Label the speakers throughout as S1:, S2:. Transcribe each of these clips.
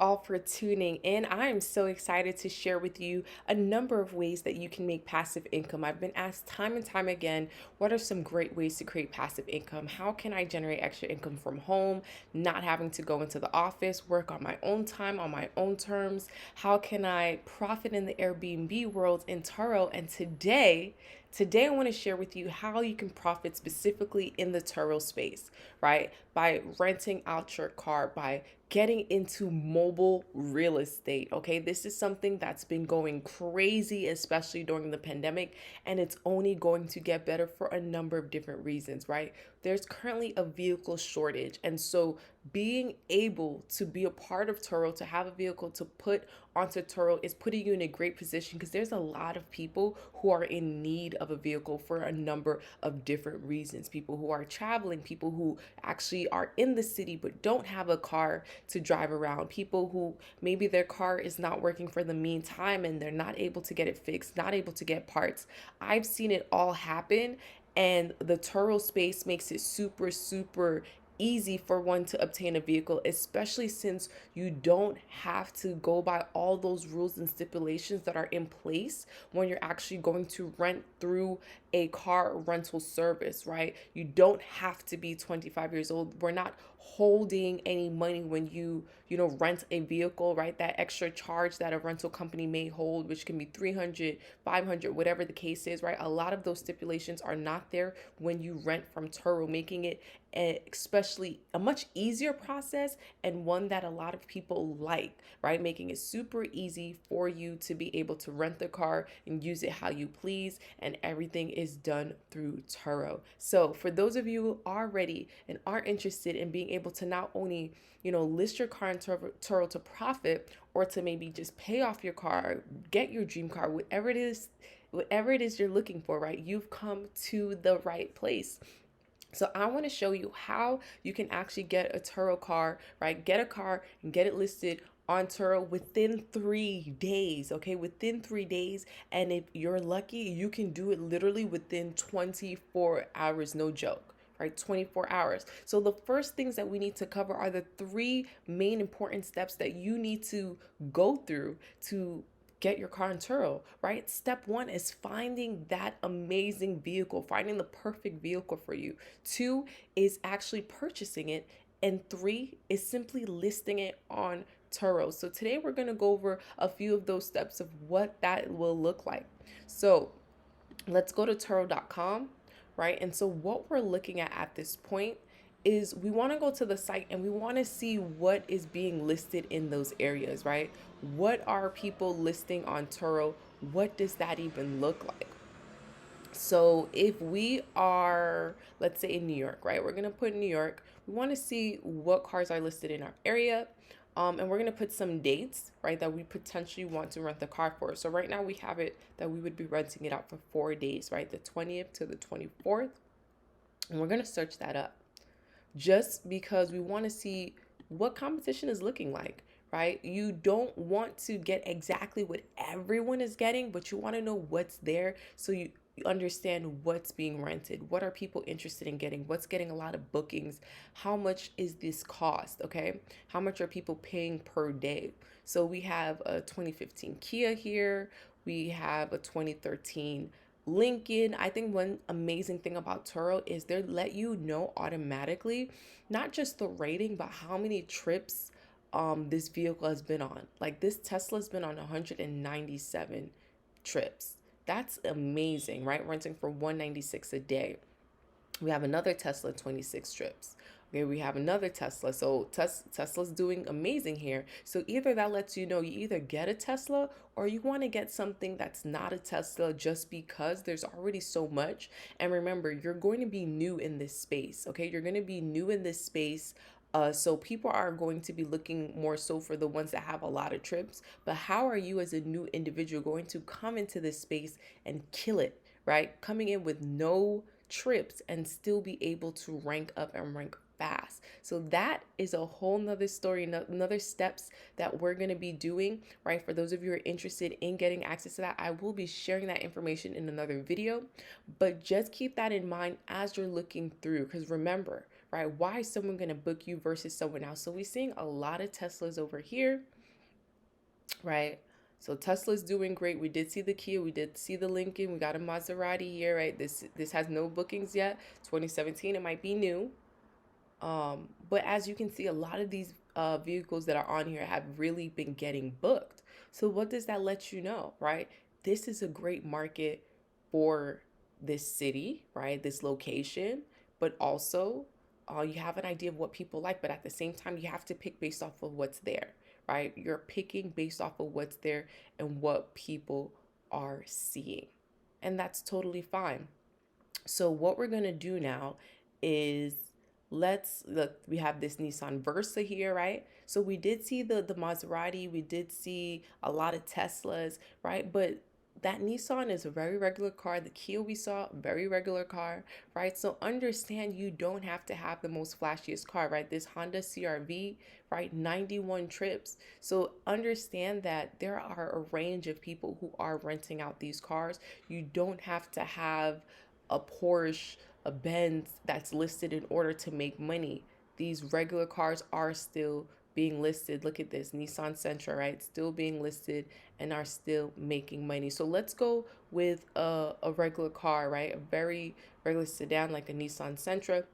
S1: all for tuning in. I am so excited to share with you a number of ways that you can make passive income. I've been asked time and time again, what are some great ways to create passive income? How can I generate extra income from home, not having to go into the office, work on my own time, on my own terms? How can I profit in the Airbnb world in Turo? And today I want to share with you how you can profit specifically in the Turo space, right? By renting out your car, by getting into mobile real estate. Okay, this is something that's been going crazy, especially during the pandemic, and it's only going to get better for a number of different reasons, right? There's currently a vehicle shortage, and so being able to be a part of Turo, to have a vehicle to put onto Turo, is putting you in a great position because there's a lot of people who are in need of a vehicle for a number of different reasons. People who are traveling, people who actually are in the city but don't have a car to drive around, people who maybe their car is not working for the meantime and they're not able to get it fixed, not able to get parts. I've seen it all happen, and the Turo space makes it super, super easy for one to obtain a vehicle, especially since you don't have to go by all those rules and stipulations that are in place when you're actually going to rent through a car rental service, right? You don't have to be 25 years old. We're not holding any money when you rent a vehicle, right? That extra charge that a rental company may hold, which can be 300, 500, whatever the case is, right? A lot of those stipulations are not there when you rent from Turo, making it especially a much easier process, and one that a lot of people like, right? Making it super easy for you to be able to rent the car and use it how you please, and everything is done through Turo. So for those of you who are ready and are interested in being able to not only list your car in Turo to profit, or to maybe just pay off your car, get your dream car, whatever it is you're looking for, right? You've come to the right place. So I want to show you how you can actually get a Turo car, right? Get a car and get it listed on Turo within 3 days, okay? Within 3 days. And if you're lucky, you can do it literally within 24 hours, no joke. Right, 24 hours. So the first things that we need to cover are the three main important steps that you need to go through to get your car on Turo, right? Step one is finding that amazing vehicle, finding the perfect vehicle for you. Two is actually purchasing it. And three is simply listing it on Turo. So today we're going to go over a few of those steps of what that will look like. So let's go to Turo.com, right? And so what we're looking at this point is we want to go to the site and we want to see what is being listed in those areas, right? What are people listing on Turo? What does that even look like? So if we are, let's say in New York, right? We're going to put New York. We want to see what cars are listed in our area. And we're going to put some dates, right, that we potentially want to rent the car for. So right now we have it that we would be renting it out for 4 days, right? The 20th to the 24th. And we're going to search that up just because we want to see what competition is looking like, right? You don't want to get exactly what everyone is getting, but you want to know what's there so you understand what's being rented. What are people interested in getting? What's getting a lot of bookings? How much is this cost? Okay. How much are people paying per day? So we have a 2015 Kia here. We have a 2013 Lincoln. I think one amazing thing about Turo is they let you know automatically, not just the rating, but how many trips this vehicle has been on. Like this Tesla's been on 197 trips. That's amazing, right? Renting for 196 a day. We have another Tesla, 26 trips. Okay, we have another Tesla. So Tesla's doing amazing here. So either that lets you know you either get a Tesla or you want to get something that's not a Tesla just because there's already so much. And remember, you're going to be new in this space. Okay, you're going to be new in this space. So people are going to be looking more so for the ones that have a lot of trips. But how are you as a new individual going to come into this space and kill it, right? Coming in with no trips and still be able to rank up and rank fast. So that is a whole nother story, another steps that we're going to be doing, right? For those of you who are interested in getting access to that, I will be sharing that information in another video, but just keep that in mind as you're looking through, because right? Why is someone going to book you versus someone else? So we're seeing a lot of Teslas over here, right? So Tesla's doing great. We did see the Kia, we did see the Lincoln, we got a Maserati here, right? This has no bookings yet. 2017, it might be new. But as you can see, a lot of these vehicles that are on here have really been getting booked. So what does that let you know, right? This is a great market for this city, right? This location, but also you have an idea of what people like, but at the same time, you have to pick based off of what's there, right? You're picking based off of what's there and what people are seeing. And that's totally fine. So what we're going to do now is let's look, we have this Nissan Versa here, right? So we did see the Maserati, we did see a lot of Teslas, right? But that Nissan is a very regular car. The Kia we saw, very regular car, right? So understand you don't have to have the most flashiest car, right? This Honda CRV, right? 91 trips. So understand that there are a range of people who are renting out these cars. You don't have to have a Porsche, a Benz that's listed in order to make money. These regular cars are still being listed. Look at this Nissan Sentra, right? Still being listed and are still making money. So let's go with a regular car, right? A very regular sedan like a Nissan Sentra.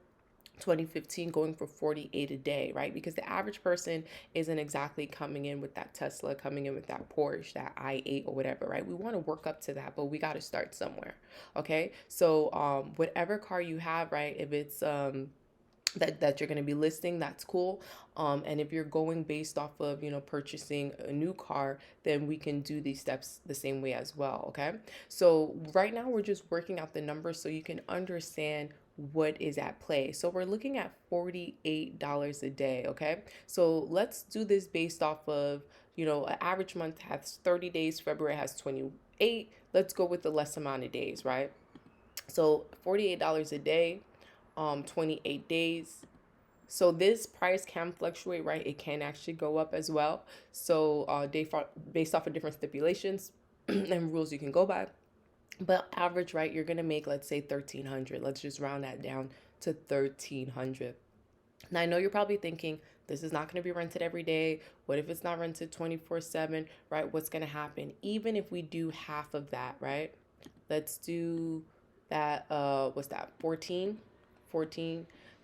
S1: 2015 going for 48 a day, right? Because the average person isn't exactly coming in with that Tesla, coming in with that Porsche, that i8 or whatever, right? We want to work up to that, but we got to start somewhere. Okay. So whatever car you have, right? If it's that you're going to be listing, that's cool. And if you're going based off of, purchasing a new car, then we can do these steps the same way as well. Okay. So right now we're just working out the numbers so you can understand what is at play. So we're looking at $48 a day. Okay. So let's do this based off of, an average month has 30 days. February has 28. Let's go with the less amount of days, right? So $48 a day, 28 days. So this price can fluctuate, right? It can actually go up as well. So based off of different stipulations and rules you can go by. But average, right, you're going to make, let's say 1,300. Let's just round that down to 1,300. Now, I know you're probably thinking, this is not going to be rented every day. What if it's not rented 24/7, right? What's going to happen? Even if we do half of that, right? Let's do that, what's that, 14?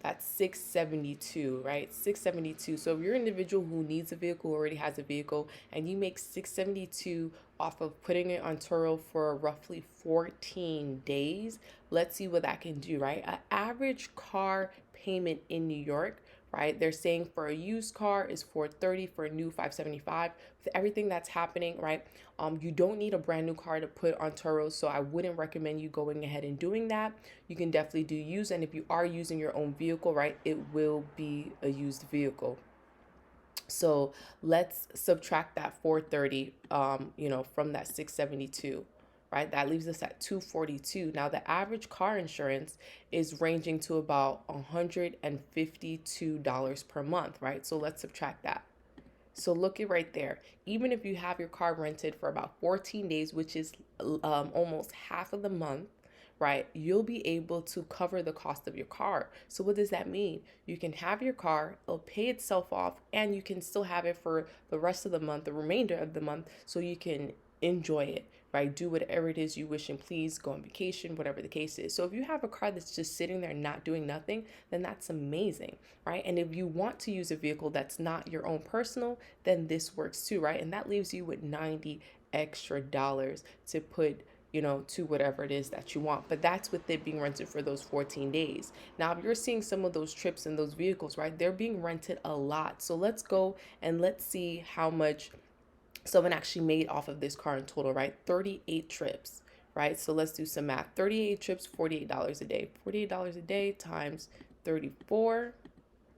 S1: That's 672, right? 672. So if you're an individual who needs a vehicle, who already has a vehicle, and you make 672 off of putting it on Turo for roughly 14 days, let's see what that can do, right? An average car payment in New York, right? They're saying for a used car is $430, for a new $575. With everything that's happening, right? You don't need a brand new car to put on Turo, so I wouldn't recommend you going ahead and doing that. You can definitely do used, and if you are using your own vehicle, right, it will be a used vehicle. So let's subtract that 430, from that 672, right? That leaves us at 242. Now the average car insurance is ranging to about $152 per month, right? So let's subtract that. So look it right there. Even if you have your car rented for about 14 days, which is almost half of the month, right, you'll be able to cover the cost of your car. So what does that mean? You can have your car, it'll pay itself off, and you can still have it for the rest of the month, the remainder of the month, so you can enjoy it, right? Do whatever it is you wish and please, go on vacation, whatever the case is. So if you have a car that's just sitting there not doing nothing, then that's amazing, right? And if you want to use a vehicle that's not your own personal, then this works too, right? And that leaves you with $90 extra to put to whatever it is that you want. But that's with it being rented for those 14 days. Now, if you're seeing some of those trips and those vehicles, right, they're being rented a lot. So let's go and let's see how much someone actually made off of this car in total, right? 38 trips, right? So let's do some math. 38 trips, $48 a day. $48 a day times 34,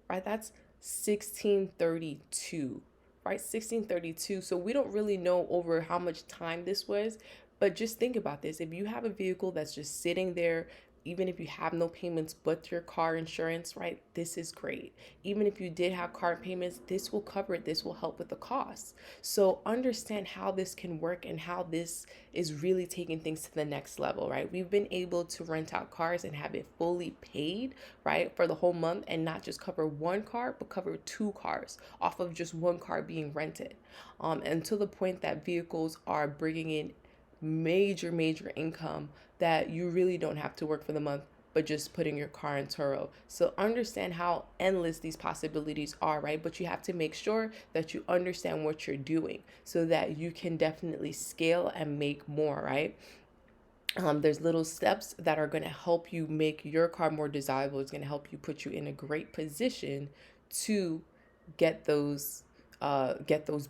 S1: right? That's 1632, right? 1632. So we don't really know over how much time this was, but just think about this. If you have a vehicle that's just sitting there even if you have no payments but your car insurance, right? This is great. Even if you did have car payments, this will cover it. This will help with the costs. So understand how this can work and how this is really taking things to the next level, right? We've been able to rent out cars and have it fully paid, right, for the whole month, and not just cover one car, but cover two cars off of just one car being rented. And to the point that vehicles are bringing in major income that you really don't have to work for the month, but just putting your car in Turo. So understand how endless these possibilities are, right? But you have to make sure that you understand what you're doing so that you can definitely scale and make more, right? There's little steps that are going to help you make your car more desirable. It's going to help you put you in a great position to get those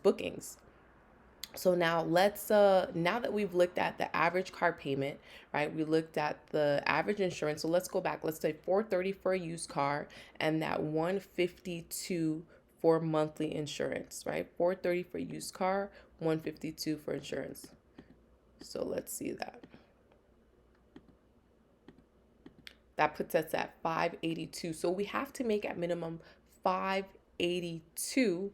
S1: bookings. So now now that we've looked at the average car payment, right? We looked at the average insurance. So let's go back. Let's say 430 for a used car and that 152 for monthly insurance, right? 430 for used car, 152 for insurance. So let's see that. That puts us at 582. So we have to make at minimum 582,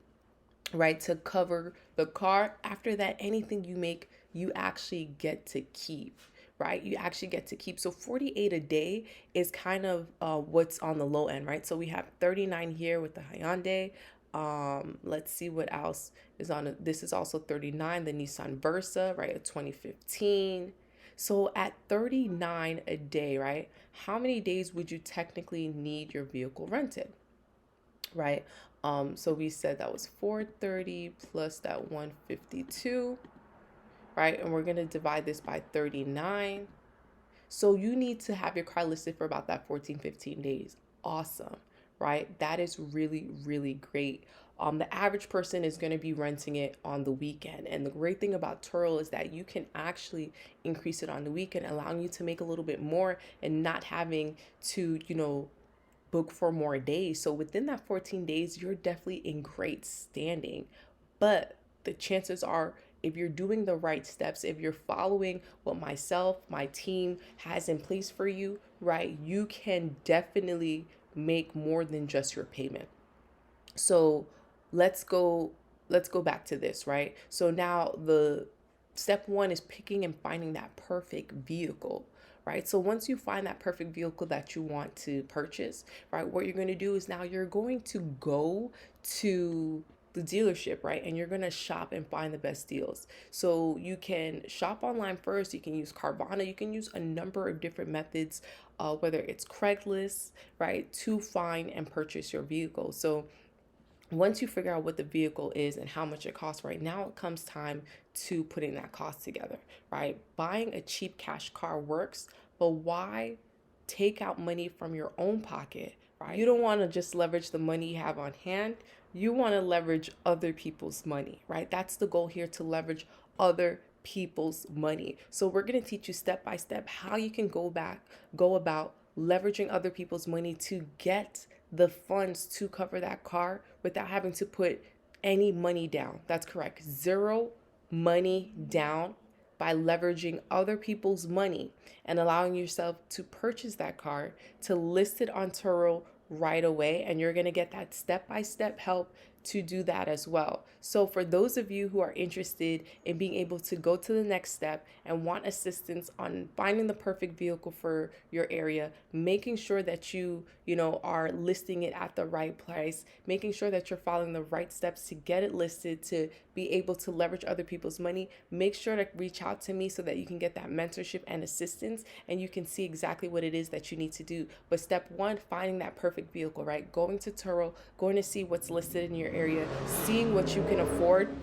S1: right, to cover the car. After that, anything you make, you actually get to keep, right? You actually get to keep. So 48 a day is kind of what's on the low end, right? So we have 39 here with the Hyundai. Let's see what else is on. This is also 39, the Nissan Versa, right? A 2015. So at 39 a day, right? How many days would you technically need your vehicle rented, right? So we said that was 430 plus that 152, right? And we're gonna divide this by 39. So you need to have your car listed for about that 14, 15 days. Awesome, right? That is really great. The average person is going to be renting it on the weekend. And the great thing about Turo is that you can actually increase it on the weekend, allowing you to make a little bit more and not having to, book for more days. So within that 14 days, you're definitely in great standing. But the chances are, if you're doing the right steps, if you're following what myself, my team has in place for you, right, you can definitely make more than just your payment. So let's go back to this, right? So now the step one is picking and finding that perfect vehicle, right? So once you find that perfect vehicle that you want to purchase, right, what you're going to do is now you're going to go to the dealership, right? And you're going to shop and find the best deals. So you can shop online first. You can use Carvana. You can use a number of different methods, whether it's Craigslist, right, to find and purchase your vehicle. So once you figure out what the vehicle is and how much it costs, right, now it comes time to putting that cost together, right? Buying a cheap cash car works, but why take out money from your own pocket, right? You don't want to just leverage the money you have on hand. You want to leverage other people's money, right? That's the goal here, to leverage other people's money. So we're going to teach you step by step how you can go about leveraging other people's money to get the funds to cover that car without having to put any money down. That's correct. Zero money down, by leveraging other people's money and allowing yourself to purchase that car, to list it on Turo right away. And you're going to get that step-by-step help to do that as well. So for those of you who are interested in being able to go to the next step and want assistance on finding the perfect vehicle for your area, making sure that you are listing it at the right price, making sure that you're following the right steps to get it listed, to be able to leverage other people's money, make sure to reach out to me so that you can get that mentorship and assistance and you can see exactly what it is that you need to do. But step one, finding that perfect vehicle, right? Going to Turo, going to see what's listed in your area, seeing what you can afford,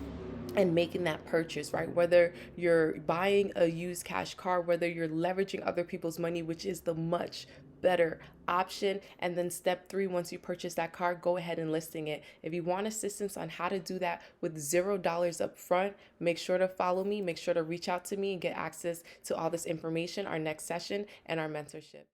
S1: and making that purchase, right? Whether you're buying a used cash car, whether you're leveraging other people's money, which is the much better option. And then step three, once you purchase that car, go ahead and listing it. If you want assistance on how to do that with $0 up front, make sure to follow me, make sure to reach out to me and get access to all this information, our next session, and our mentorship.